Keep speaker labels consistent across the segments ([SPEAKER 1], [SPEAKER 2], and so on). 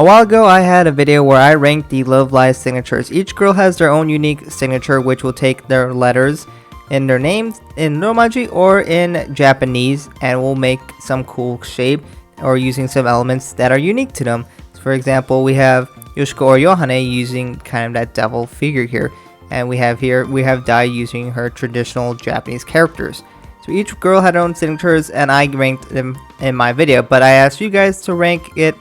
[SPEAKER 1] A while ago, I had a video where I ranked the Love Live signatures. Each girl has their own unique signature, which will take their letters in their names in Romaji or in Japanese, and will make some cool shape or using some elements that are unique to them. So for example, we have Yoshiko or Yohane using kind of that devil figure here, and we have Dai using her traditional Japanese characters. So each girl had their own signatures, and I ranked them in my video, but I asked you guys to rank it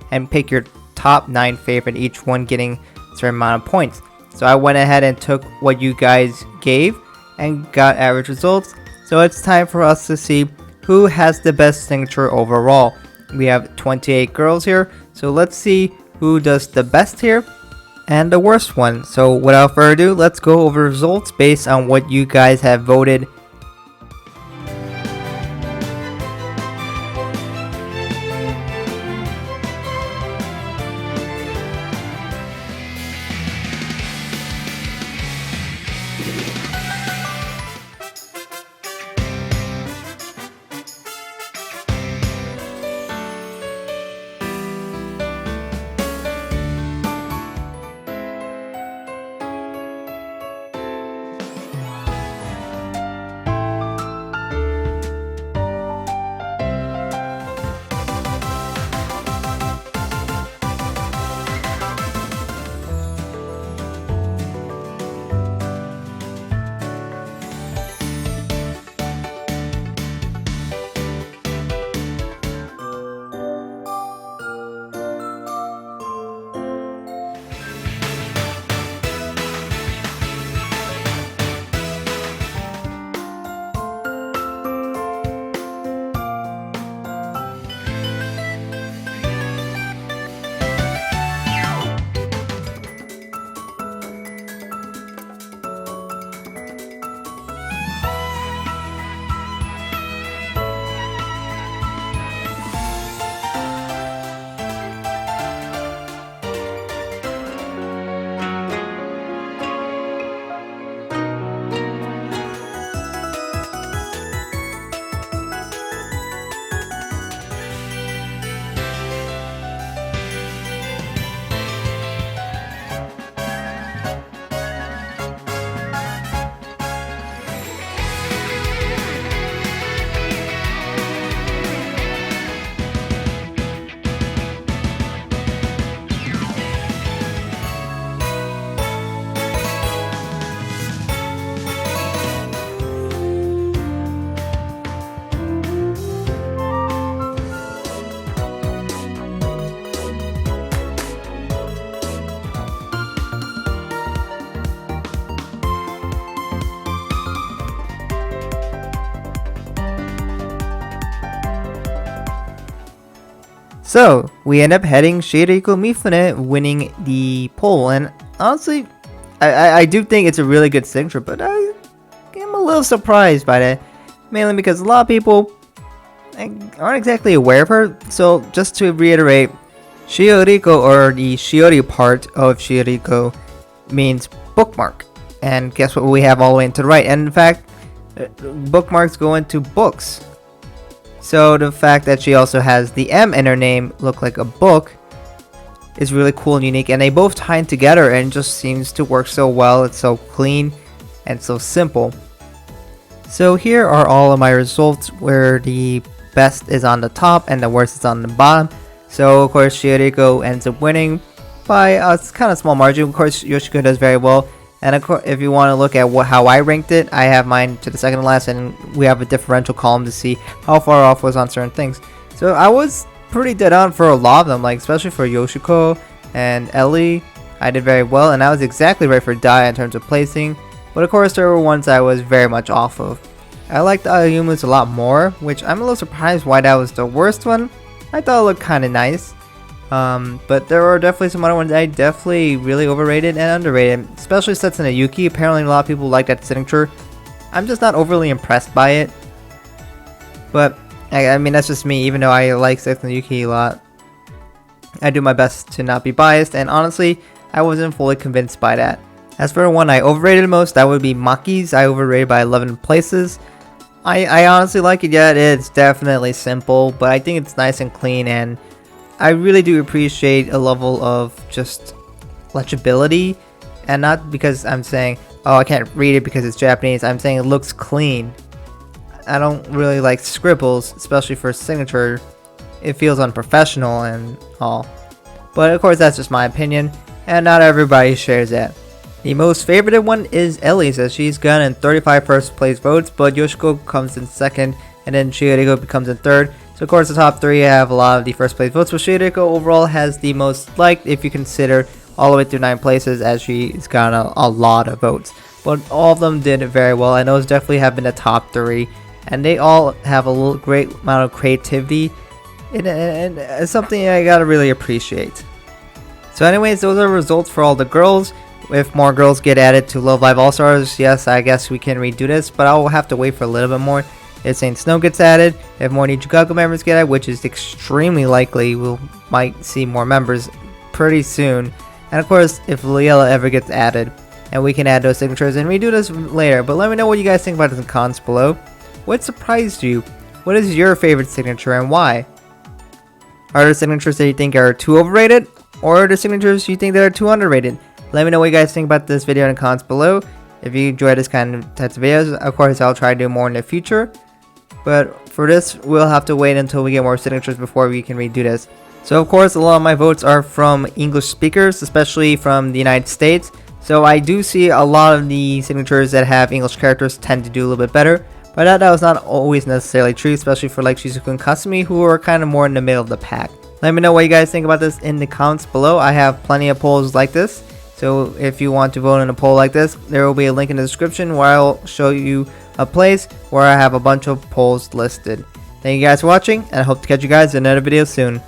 [SPEAKER 1] and pick your top 9 favorite, each one getting a certain amount of points. So I went ahead and took what you guys gave and got average results. So it's time for us to see who has the best signature overall. We have 28 girls here, so let's see who does the best here and the worst one. So without further ado, let's go over results based on what you guys have voted. So we end up heading Shioriko Mifune winning the poll, and honestly, I do think it's a really good signature, but I am a little surprised by that, mainly because a lot of people aren't exactly aware of her. So just to reiterate, Shioriko, or the Shiori part of Shioriko, means bookmark, and guess what we have all the way into the right, and in fact bookmarks go into books. So the fact that she also has the M in her name look like a book is really cool and unique, and they both tie in together and just seems to work so well. It's so clean and so simple. So here are all of my results, where the best is on the top and the worst is on the bottom. So of course Shioriko ends up winning by a kind of small margin. Of course Yoshiko does very well. And of course, if you want to look at how I ranked it, I have mine to the second to last, and we have a differential column to see how far off was on certain things. So I was pretty dead on for a lot of them, like especially for Yoshiko and Ellie. I did very well, and I was exactly right for Dai in terms of placing. But of course, there were ones I was very much off of. I liked Ayumu's a lot more, which I'm a little surprised why that was the worst one. I thought it looked kind of nice. But there are definitely some other ones I definitely really overrated and underrated, especially Setsuna Yuki. Apparently a lot of people like that signature. I'm just not overly impressed by it. But I mean, that's just me. Even though I like Setsuna Yuki a lot, I do my best to not be biased, and honestly, I wasn't fully convinced by that. As for the one I overrated the most, that would be Maki's. I overrated by 11 places. I honestly like it. Yeah, it's definitely simple, but I think it's nice and clean, and I really do appreciate a level of just legibility, and not because I'm saying, oh, I can't read it because it's Japanese. I'm saying it looks clean. I don't really like scribbles, especially for signature. It feels unprofessional and all. But of course, that's just my opinion, and not everybody shares that. The most favorited one is Ellie's, as she's gotten 35 first place votes, but Yoshiko comes in second, and then Shioriko becomes in third. So of course the top three have a lot of the first place votes, but Shioriko overall has the most liked if you consider all the way through 9 places, as she's gotten a lot of votes. But all of them did very well, and those definitely have been the top 3, and they all have a great amount of creativity, and it's something I gotta really appreciate. So anyways, those are results for all the girls. If more girls get added to Love Live All Stars, yes, I guess we can redo this, but I'll have to wait for a little bit more. If Saint Snow gets added, if more Nichikaku members get added, which is extremely likely, we might see more members pretty soon. And of course, if Liella ever gets added, and we can add those signatures and redo this later. But let me know what you guys think about this in the comments below. What surprised you? What is your favorite signature and why? Are there signatures that you think are too overrated? Or are there signatures you think that are too underrated? Let me know what you guys think about this video in the comments below. If you enjoy this kind of types of videos, of course I'll try to do more in the future. But for this, we'll have to wait until we get more signatures before we can redo this. So of course, a lot of my votes are from English speakers, especially from the United States. So I do see a lot of the signatures that have English characters tend to do a little bit better. But that was not always necessarily true, especially for like Shizuku and Kasumi, who are kind of more in the middle of the pack. Let me know what you guys think about this in the comments below. I have plenty of polls like this. So if you want to vote in a poll like this, there will be a link in the description where I'll show you a place where I have a bunch of polls listed. Thank you guys for watching, and I hope to catch you guys in another video soon.